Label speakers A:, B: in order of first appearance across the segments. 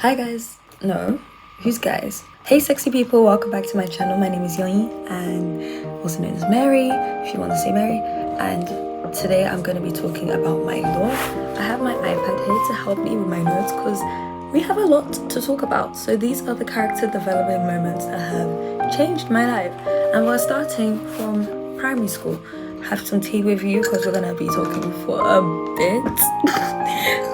A: Hi guys. No, who's guys? Hey sexy people, welcome back to my channel. My name is Yoni and also known as Mary, if you want to say Mary. And today I'm going to be talking about my law. I have my iPad here to help me with my notes because we have a lot to talk about. So these are the character development moments that have changed my life. And we're starting from primary school. Have some tea with you because we're going to be talking for a bit.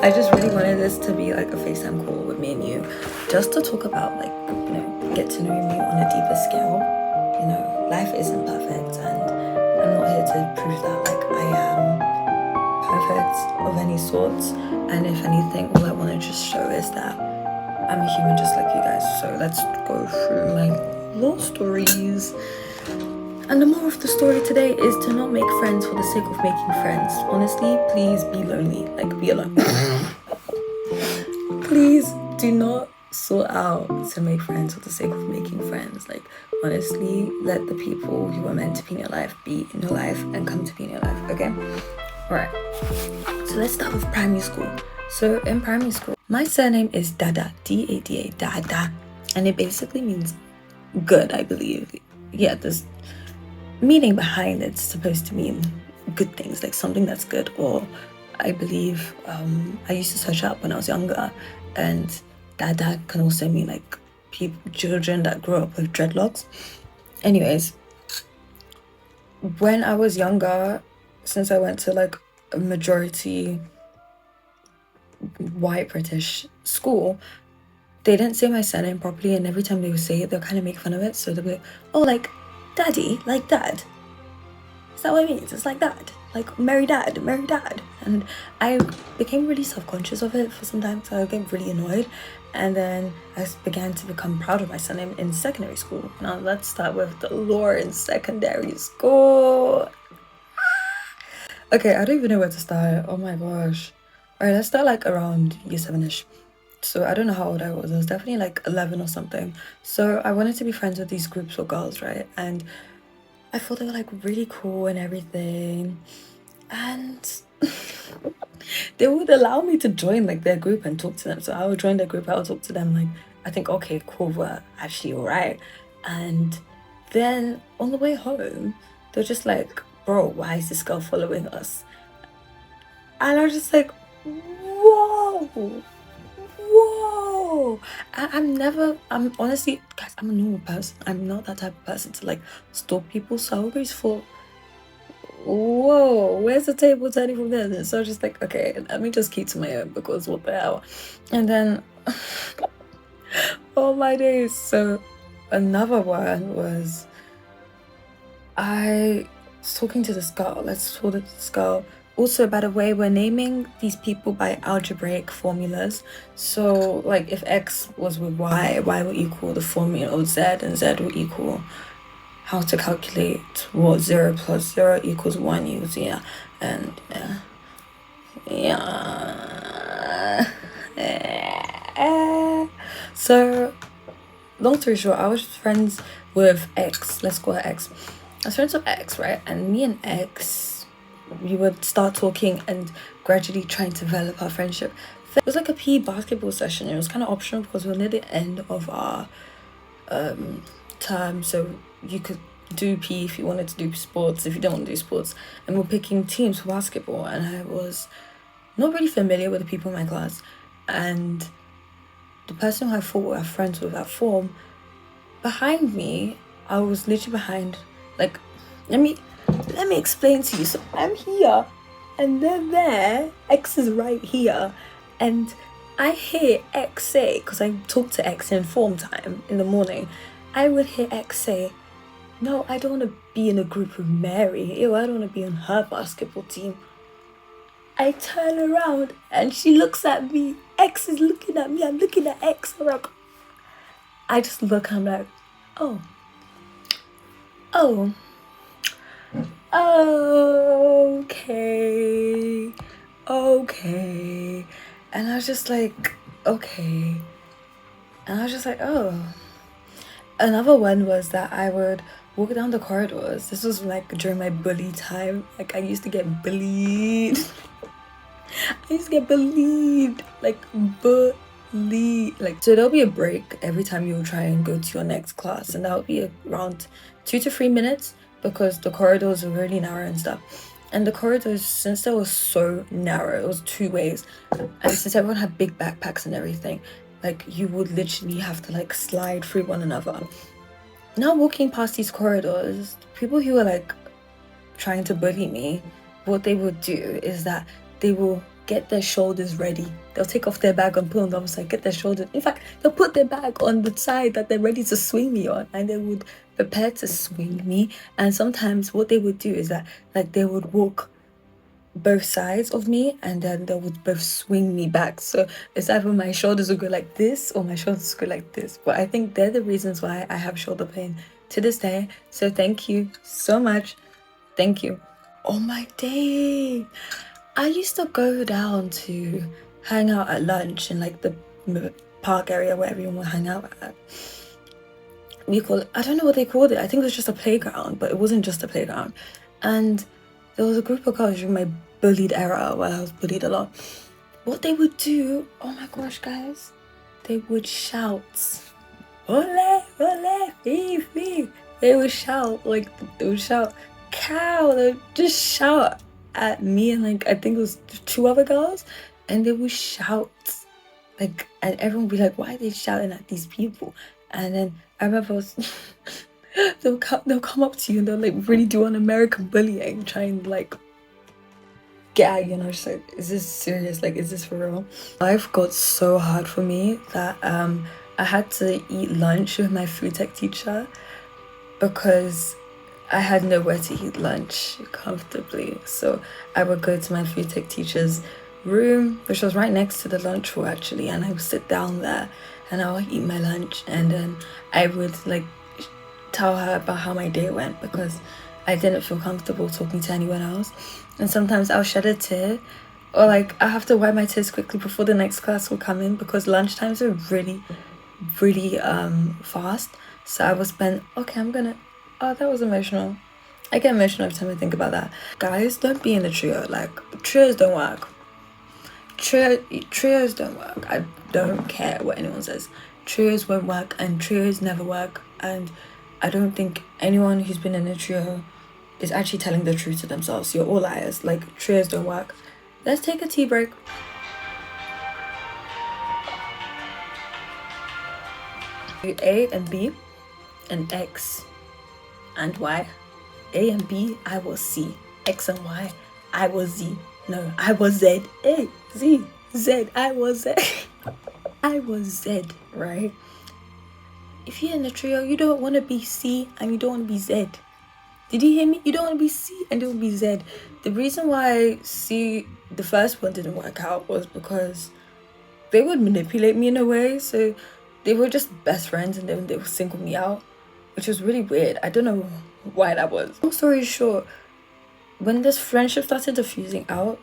A: I just really wanted this to be like a FaceTime call with me and you, just to talk about get to know me on a deeper scale. Life isn't perfect and I'm not here to prove that like I am perfect of any sorts. And if anything, all I want to just show is that I'm a human just like you guys. So let's go through my law stories. And the moral of the story today is to not make friends for the sake of making friends. Honestly, please be lonely. Like, be alone. Please do not sort out to make friends for the sake of making friends. Like, honestly, let the people who are meant to be in your life be in your life and come to be in your life, okay? Alright. So let's start with primary school. So in primary school, my surname is Dada, D-A-D-A, Dada. And it basically means good, I believe. Yeah, there's meaning behind it's supposed to mean good things, like something that's good. Or I believe I used to search up when I was younger, and Dada can also mean like children that grow up with dreadlocks. Anyways, when I was younger, since I went to like a majority white British school, they didn't say my surname properly, and every time they would say it, they'll kind of make fun of it. So they'll be like, oh, like daddy, like dad. Is that what it means? It's like dad, like Mary dad. And I became really self-conscious of it for some time, so I get really annoyed. And then I began to become proud of my surname in secondary school. Now let's start with the lore in secondary school. Okay, I don't even know where to start. Oh my gosh. All right, let's start like around year 7ish. So I don't know how old I was. I was definitely like 11 or something. So I wanted to be friends with these groups of girls, right? And I thought they were like really cool and everything. And they would allow me to join like their group and talk to them. So I would join their group, I would talk to them, like I think, okay, cool, we're actually alright. And then on the way home, they're just like, bro, why is this girl following us? And I was just like, whoa. I'm honestly, guys, I'm a normal person. I'm not that type of person to like stalk people. So I always thought, whoa, where's the table turning from there? So I was just like, okay, let me just keep to my own because what the hell. And then, oh my days. So another one was, I was talking to this girl. Let's talk to this girl. Also, by the way, we're naming these people by algebraic formulas. So, like, if x was with y will equal the formula of z, and z will equal how to calculate what 0 plus 0 equals 1 equals, yeah. And, yeah. So, long story short, I was friends with X. Let's call her X. I was friends with X, right? And me and X, we would start talking and gradually trying to develop our friendship. It was like a PE basketball session. It was kind of optional because we were near the end of our term, so you could do PE if you wanted to do sports, if you don't want to do sports. And we're picking teams for basketball, and I was not really familiar with the people in my class. And the person who I thought were friends with at form, behind me, I was literally behind, like, let me explain to you. So I'm here and they're there, X is right here, and I hear X say, because I talk to X in form time in the morning, I would hear X say, no, I don't want to be in a group with Mary. Ew, I don't want to be on her basketball team. I turn around and she looks at me. X is looking at me. I'm looking at X. I just look, I'm like, oh. Okay. And I was just like, okay. And I was just like, oh. Another one was that I would walk down the corridors. This was like during my bully time. Like I used to get bullied. Like bullied. Like, so there'll be a break every time you'll try and go to your next class, and that'll be around 2 to 3 minutes because the corridors are really narrow and stuff. And the corridors, since they were so narrow, it was two ways, and since everyone had big backpacks and everything, like you would literally have to like slide through one another. Now walking past these corridors, people who were like trying to bully me, what they would do is that they will get their shoulders ready. They'll take off their bag and put on the other side, get their shoulders. In fact, they'll put their bag on the side that they're ready to swing me on, and they would prepare to swing me. And sometimes what they would do is that like they would walk both sides of me and then they would both swing me back. So it's either my shoulders would go like this or my shoulders would go like this. But I think they're the reasons why I have shoulder pain to this day. So thank you so much. Thank you. Oh my day. I used to go down to hang out at lunch in like the park area where everyone would hang out at. We call it, I don't know what they called it. I think it was just a playground, but it wasn't just a playground. And there was a group of girls during my bullied era where I was bullied a lot. What they would do, oh my gosh, guys, they would shout, ole, ole, fee, fee. They would shout, like, they would shout, cow. They would just shout at me and like, I think it was 2 other girls, and they would shout, like, and everyone would be like, why are they shouting at these people? And then I remember they'll come up to you and they'll like really do an American bullying, trying to like gag, you know, just like, is this serious? Like, is this for real? Life got so hard for me that I had to eat lunch with my food tech teacher because I had nowhere to eat lunch comfortably. So I would go to my food tech teacher's room, which was right next to the lunch hall actually, and I would sit down there and I would eat my lunch, and then I would like tell her about how my day went because I didn't feel comfortable talking to anyone else. And sometimes I'll shed a tear, or like I have to wipe my tears quickly before the next class will come in because lunch times are really fast. So I will spend, okay, I'm gonna, oh, that was emotional. I get emotional every time I think about that. Guys, don't be in a trio. Like, trios don't work. Trios don't work. I don't care what anyone says. Trios won't work, and trios never work. And I don't think anyone who's been in a trio is actually telling the truth to themselves. You're all liars. Like, trios don't work. Let's take a tea break. A and B and X and Y. A and B, I was C. X and Y, I was Z. No, I was Z. A, Z, Z, I was Z. I was Z, right? If you're in a trio, you don't want to be C and you don't want to be Z. Did you hear me? You don't want to be C and don't be Z. The reason why C, the first one, didn't work out was because they would manipulate me in a way. So they were just best friends and then they would single me out, which was really weird. I don't know why that was. Long story short, when this friendship started diffusing out,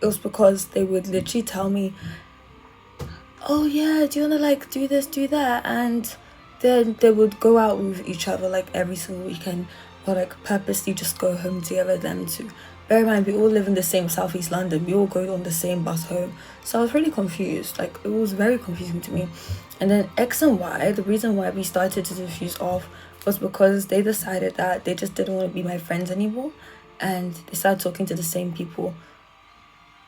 A: it was because they would literally tell me, oh yeah, do you want to like do this, do that? And then they would go out with each other like every single weekend, or like purposely just go home together, them two. Bear in mind, we all live in the same Southeast London. We all go on the same bus home. So I was really confused. Like, it was very confusing to me. And then X and Y, the reason why we started to diffuse off was because they decided that they just didn't want to be my friends anymore. And they started talking to the same people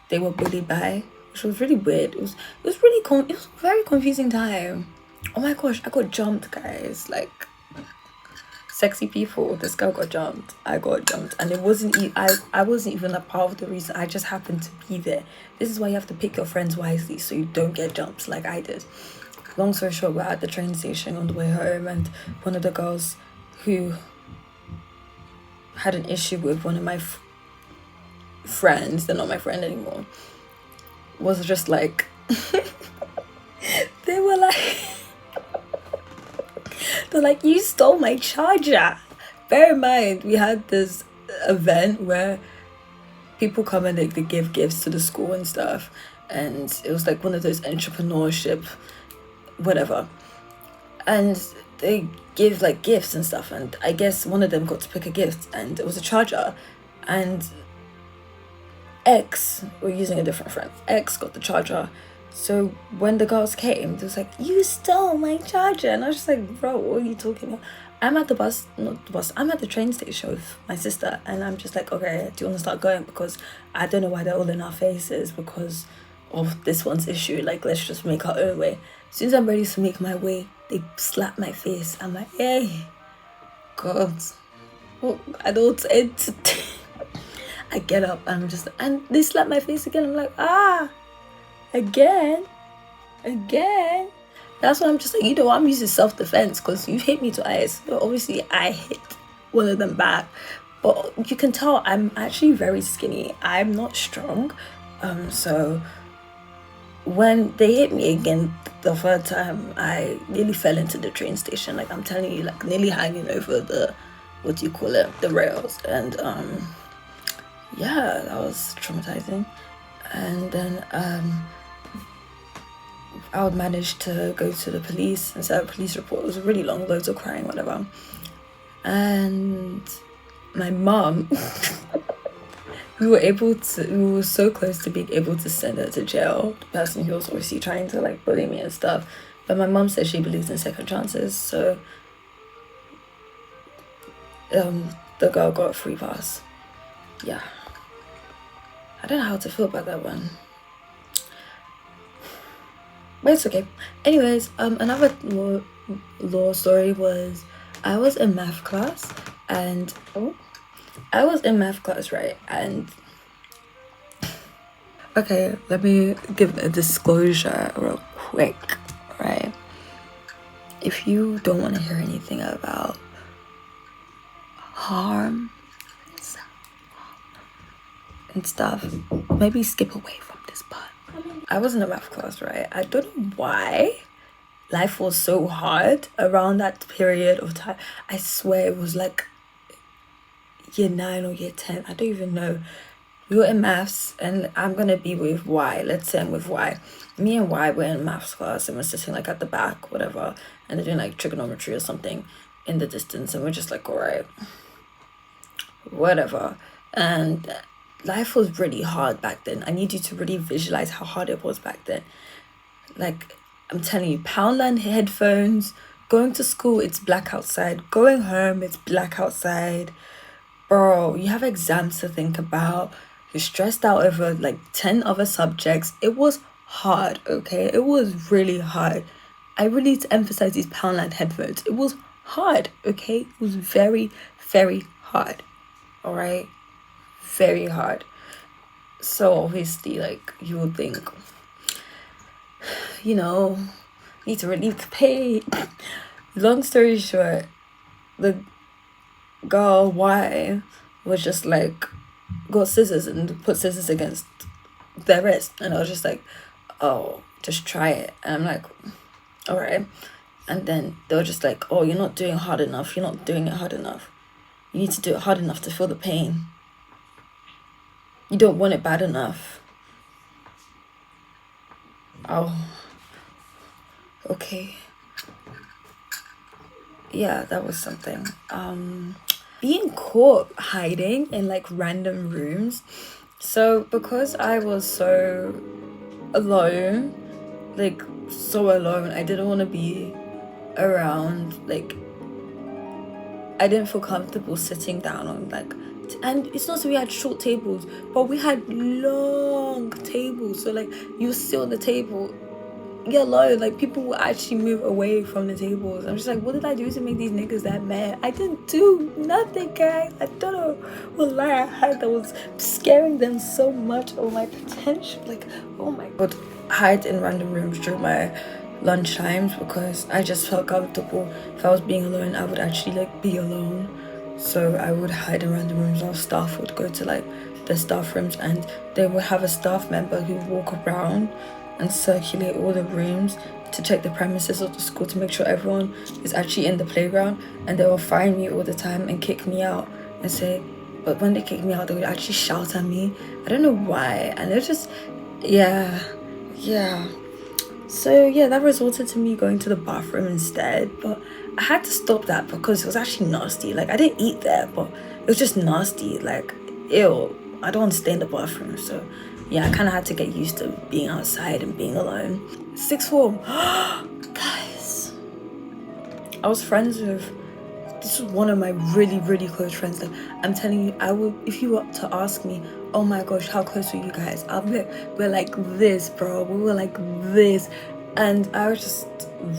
A: they were bullied by, which was really weird. It was a very confusing time. Oh my gosh, I got jumped, guys. Like, sexy people, this girl got jumped. I got jumped, and it wasn't I wasn't even a part of the reason. I just happened to be there. This is why you have to pick your friends wisely so you don't get jumped like I did. Long story short, we're at the train station on the way home, and one of the girls who had an issue with one of my friends, they're not my friend anymore, was just like they were like they're like, you stole my charger. Bear in mind, we had this event where people come and they give gifts to the school and stuff, and it was like one of those entrepreneurship whatever, and they give like gifts and stuff, and I guess one of them got to pick a gift and it was a charger, and X, we're using a different friend, X got the charger, So when the girls came, they was like, "You stole my charger," and I was just like, "Bro, what are you talking about?" I'm at the bus, not the bus. I'm at the train station with my sister, and I'm just like, "Okay, do you want to start going?" Because I don't know why they're all in our faces because of this one's issue. Like, let's just make our own way. As soon as I'm ready to make my way, they slap my face. I'm like, "Hey, God, well, I don't." I get up and they slap my face again. I'm like, again. That's why I'm just like, I'm using self-defense because you hit me twice. So obviously I hit one of them back, but you can tell I'm actually very skinny. I'm not strong. So when they hit me again the third time, I nearly fell into the train station. Like, I'm telling you, like, nearly hanging over the, what do you call it, the rails. And yeah, that was traumatizing. And then I would manage to go to the police and set a police report. It was really long, loads of crying, whatever. And my mom, we were so close to being able to send her to jail. The person who was obviously trying to like bully me and stuff. But my mom said she believes in second chances, so the girl got a free pass. Yeah. I don't know how to feel about that one. But it's okay. Anyways, another law story was I was in math class and right? And okay, let me give a disclosure real quick, right? If you don't want to hear anything about harm and stuff, maybe skip away from this part. I was in a math class, right? I don't know why life was so hard around that period of time. I swear it was like year 9 or year 10. I don't even know. We were in maths, and I'm gonna be with Y. Let's say I'm with Y. Me and Y were in maths class, and we're sitting like at the back, whatever, and they're doing like trigonometry or something in the distance, and we're just like, all right, whatever. And life was really hard back then. I need you to really visualize how hard it was back then. Like, I'm telling you, Poundland headphones, going to school, it's black outside. Going home, it's black outside. Bro, you have exams to think about. You're stressed out over like 10 other subjects. It was hard, okay? It was really hard. I really need to emphasize these Poundland headphones. It was hard, okay? It was very, very hard. All right? Very hard. So obviously, like, you would think, need to relieve the pain. Long story short, the girl Y was just like, got scissors and put scissors against their wrist, and I was just like, oh, just try it. And I'm like, all right. And then they were just like, oh, you're not doing hard enough, you're not doing it hard enough, you need to do it hard enough to feel the pain, you don't want it bad enough. Oh, okay. Yeah, that was something. Being caught hiding in like random rooms. So because I was so alone, like so alone, I didn't want to be around, like I didn't feel comfortable sitting down on like, and it's not so we had short tables, but we had long tables. So like you sit on the table, you're alone, like people will actually move away from the tables. I'm just like, what did I do to make these niggas that mad? I didn't do nothing, guys. I don't know what lie I had that was scaring them so much of my potential. Like, oh my god. Hide in random rooms during my lunch times because I just felt comfortable. If I was being alone, I would actually like be alone. So I would hide in random rooms. Our staff would go to like the staff rooms, and they would have a staff member who would walk around and circulate all the rooms to check the premises of the school to make sure everyone is actually in the playground. And they will find me all the time and kick me out and say, but when they kick me out, they would actually shout at me. I don't know why. And it's just, yeah. So yeah, that resulted to me going to the bathroom instead. But I had to stop that because it was actually nasty. Like, I didn't eat there, but it was just nasty. Like, ew, I don't want to stay in the bathroom. So yeah, I kind of had to get used to being outside and being alone. Sixth form. Guys, I was friends with, this was one of my really, really close friends. Like, I'm telling you, I would, if you were to ask me, oh my gosh, how close were you guys? I'll be like, we're like this, bro. We were like this. And I was just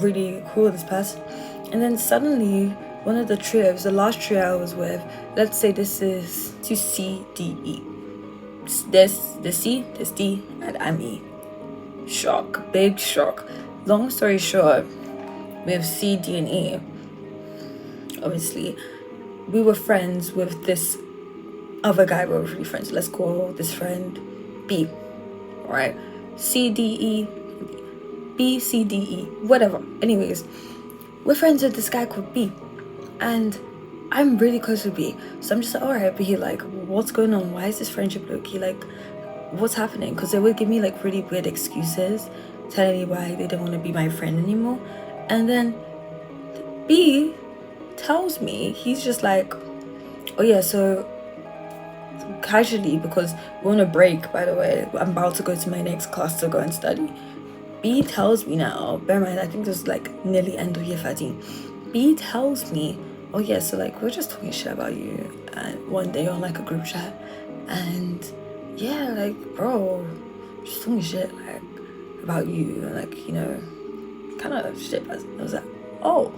A: really cool with this person. And then suddenly, one of the trios, the last trio I was with, let's say this is to C, D, E. This C, this D, and I'm E. Shock, big shock. Long story short, with C, D, and E, obviously, we were friends with this other guy. We were really friends. Let's call this friend B, right? C, D, E, B, C, D, E, whatever. Anyways, we're friends with this guy called B, and I'm really close with B. So I'm just like, alright, B, like, what's going on? Why is this friendship low-key? Like, what's happening? Because they would give me like really weird excuses, telling me why they didn't want to be my friend anymore. And then B tells me, he's just like, oh yeah, so casually, because we're on a break, by the way, I'm about to go to my next class to go and study. B tells me now, bear in mind, I think it was like nearly end of year 13. B tells me, oh yeah, so like we're just talking shit about you, and one day on like a group chat, and yeah, like, bro, just talking shit like about you, and like, you know, kind of shit. I was like, oh.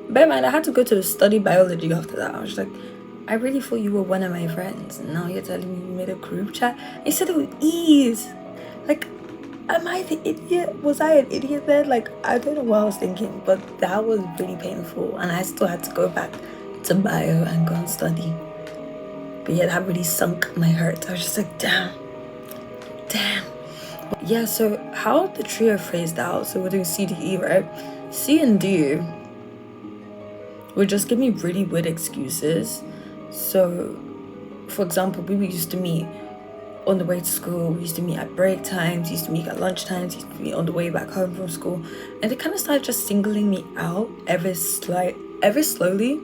A: Bear in mind, I had to go to study biology after that. I was like, I really thought you were one of my friends, and now you're telling me you made a group chat. You said it with ease. Like, am I the idiot? Was I an idiot then? Like, I don't know what I was thinking, but that was really painful, and I still had to go back to bio and go and study. But yeah, that really sunk my heart. I was just like, damn. But yeah, so how the trio phrased out, so we're doing C, D, E, right? C and D would just give me really weird excuses. So, for example, we used to meet on the way to school, we used to meet at break times, we used to meet at lunch times, we used to meet on the way back home from school, and they kind of started just singling me out ever slowly.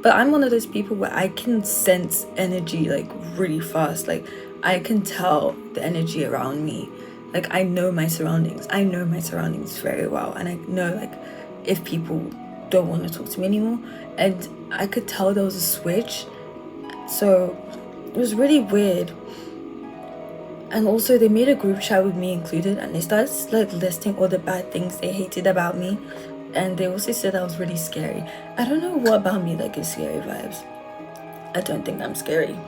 A: But I'm one of those people where I can sense energy like really fast. Like, I can tell the energy around me. Like, I know my surroundings very well, and I know like if people don't want to talk to me anymore, and I could tell there was a switch. So it was really weird. And also, they made a group chat with me included, and they started like listing all the bad things they hated about me, and they also said I was really scary. I don't know what about me that gives scary vibes. I don't think I'm scary.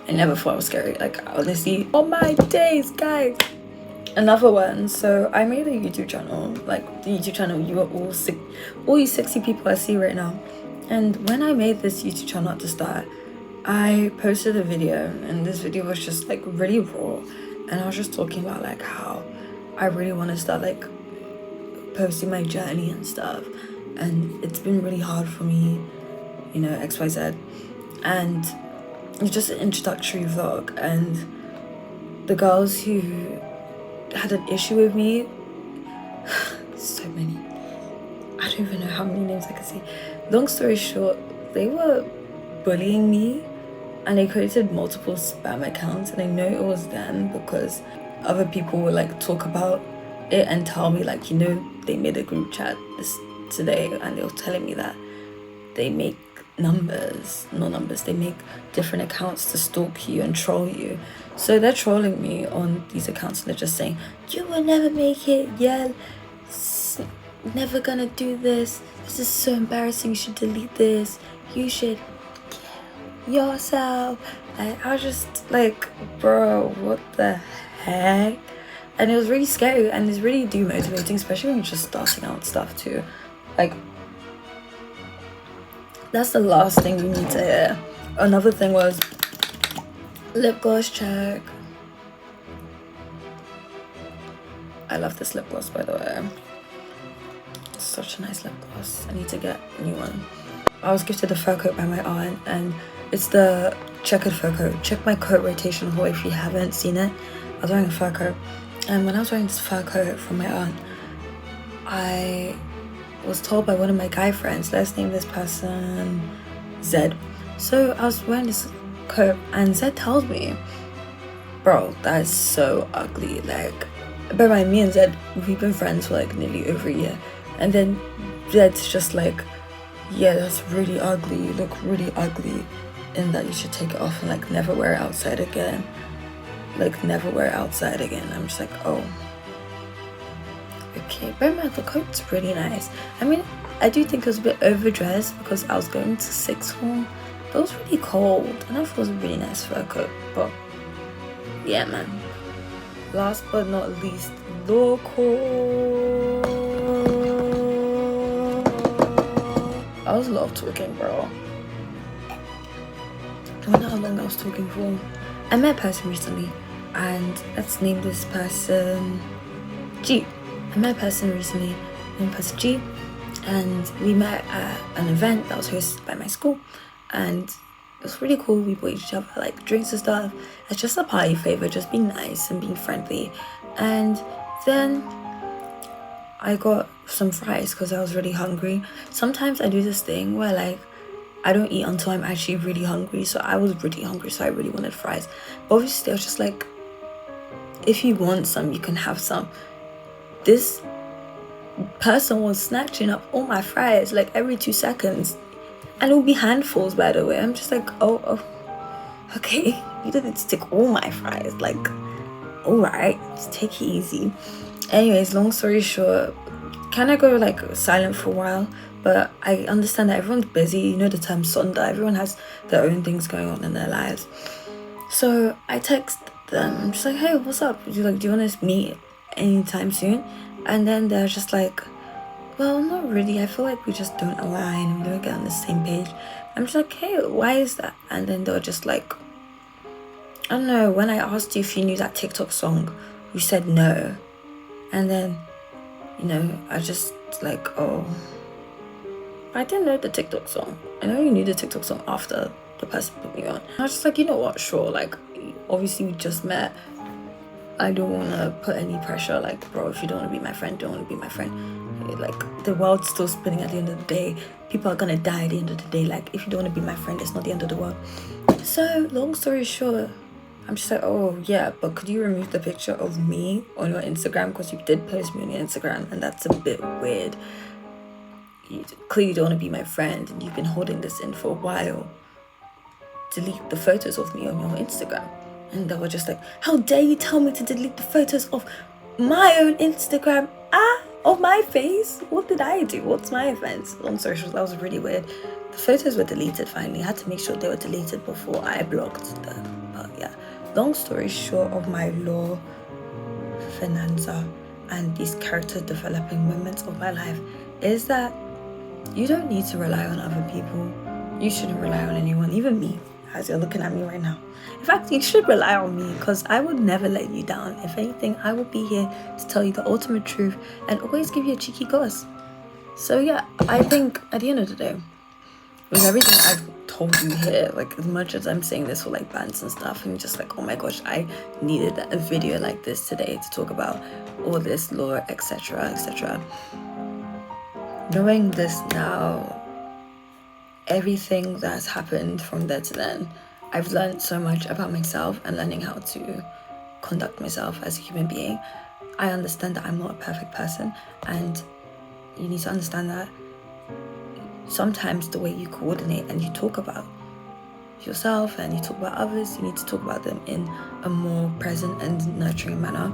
A: I never thought I was scary. Like, honestly, on my days, guys. Another one. So I made a YouTube channel, like the YouTube channel you are all you sexy people I see right now. And when I made this YouTube channel at the start, I posted a video, and this video was just like really raw, and I was just talking about like how I really want to start like posting my journey and stuff, and it's been really hard for me, you know, XYZ. And it's just an introductory vlog, and the girls who had an issue with me, so many, I don't even know how many names I can say. Long story short, they were bullying me, and they created multiple spam accounts, and I know it was them because other people would like talk about it and tell me like, you know, they made a group chat today, and they were telling me that they make they make different accounts to stalk you and troll you. So they're trolling me on these accounts, and they're just saying, you will never make it, yeah, never gonna do this is so embarrassing, you should delete this, you should kill yourself. And I was just like, bro, what the heck? And it was really scary, and it's really demotivating, especially when you're just starting out stuff too. Like, that's the last thing you need to hear. Another thing was lip gloss check. I love this lip gloss, by the way. It's such a nice lip gloss. I need to get a new one. I was gifted a fur coat by my aunt, and it's the checkered fur coat. Check my coat rotation haul if you haven't seen it. I was wearing a fur coat, and when I was wearing this fur coat from my aunt, I was told by one of my guy friends, let's name this person Zed. So I was wearing this coat, and Zed tells me Bro, that's so ugly. Like, bear in mind, me and Zed, we've been friends for like nearly over a year. And then Zed's just like, yeah, that's really ugly. You look really ugly. And that you should take it off and like never wear it outside again. Like, never wear it outside again. I'm just like, oh. Okay, bear in mind, the coat's pretty nice. I mean, I do think it was a bit overdressed because I was going to sixth form. But it was really cold. And I thought it was a really nice fur coat. But yeah, man. Last but not least, local. I was a lot of talking, bro. I wonder how long I was talking for. I met a person recently, and let's name this person G. I met a person recently named person G, and we met at an event that was hosted by my school, and it was really cool. We bought each other like drinks and stuff. It's just a party favor, just being nice and being friendly. And then I got some fries because I was really hungry. Sometimes I do this thing where like I don't eat until I'm actually really hungry. So I was really hungry, so I really wanted fries. But obviously I was just like, if you want some, you can have some. This person was snatching up all my fries like every 2 seconds. And it would be handfuls, by the way. I'm just like, oh, okay. You didn't take all my fries. Like, alright, just take it easy. Anyways, long story short, kind of go like silent for a while. But I understand that everyone's busy. You know the term sonda. Everyone has their own things going on in their lives. So I text them. I'm just like, hey, what's up? Do you want to meet anytime soon? And then they're just like, well, not really. I feel like we just don't align and we don't get on the same page. I'm just like, hey, why is that? And then they were just like, I don't know, when I asked you if you knew that TikTok song, you said no. And then, you know, I just like, oh, I didn't know the TikTok song. I know you knew the TikTok song after the person put me on. I was just like, you know what, sure, like, obviously we just met. I don't want to put any pressure, like, bro, if you don't want to be my friend, don't want to be my friend. Like, the world's still spinning at the end of the day. People are gonna die at the end of the day. Like, if you don't want to be my friend, it's not the end of the world. So, long story short, I'm just like, oh, yeah, but could you remove the picture of me on your Instagram? Because you did post me on your Instagram, and that's a bit weird. You clearly don't want to be my friend, and you've been holding this in for a while. Delete the photos of me on your Instagram. And they were just like, how dare you tell me to delete the photos of my own Instagram? Of my face? What did I do? What's my offense? On socials, that was really weird. The photos were deleted finally. I had to make sure they were deleted before I blocked them. But yeah, long story short of my law finanza and these character developing moments of my life is that you don't need to rely on other people. You shouldn't rely on anyone, even me, as you're looking at me right now. In fact, you should rely on me because I would never let you down. If anything, I would be here to tell you the ultimate truth and always give you a cheeky goss. So yeah, I think at the end of the day, with everything I've told you here, like as much as I'm saying this for like bands and stuff, and just like, oh my gosh, I needed a video like this today to talk about all this lore, etc., etc. Knowing this now, everything that's happened from there to then, I've learned so much about myself and learning how to conduct myself as a human being. I understand that I'm not a perfect person, and you need to understand that sometimes the way you coordinate and you talk about yourself and you talk about others, you need to talk about them in a more present and nurturing manner,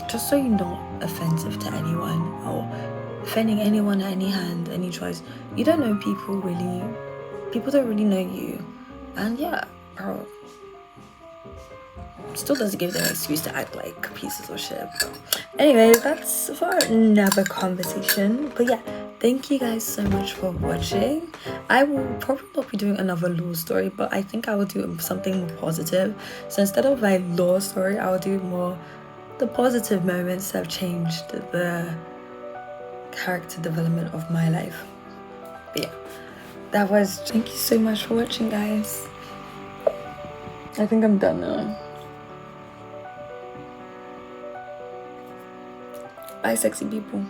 A: just so you're not offensive to anyone or offending anyone at any hand, any choice. You don't know people really. People don't really know you. And yeah, bro, still doesn't give them an excuse to act like pieces of shit. Anyway, that's for another conversation. But yeah, thank you guys so much for watching. I will probably not be doing another law story, but I think I will do something more positive. So instead of my law story, I will do more the positive moments that have changed the character development of my life. But yeah, thank you so much for watching, guys. I think I'm done now. Bye, sexy people.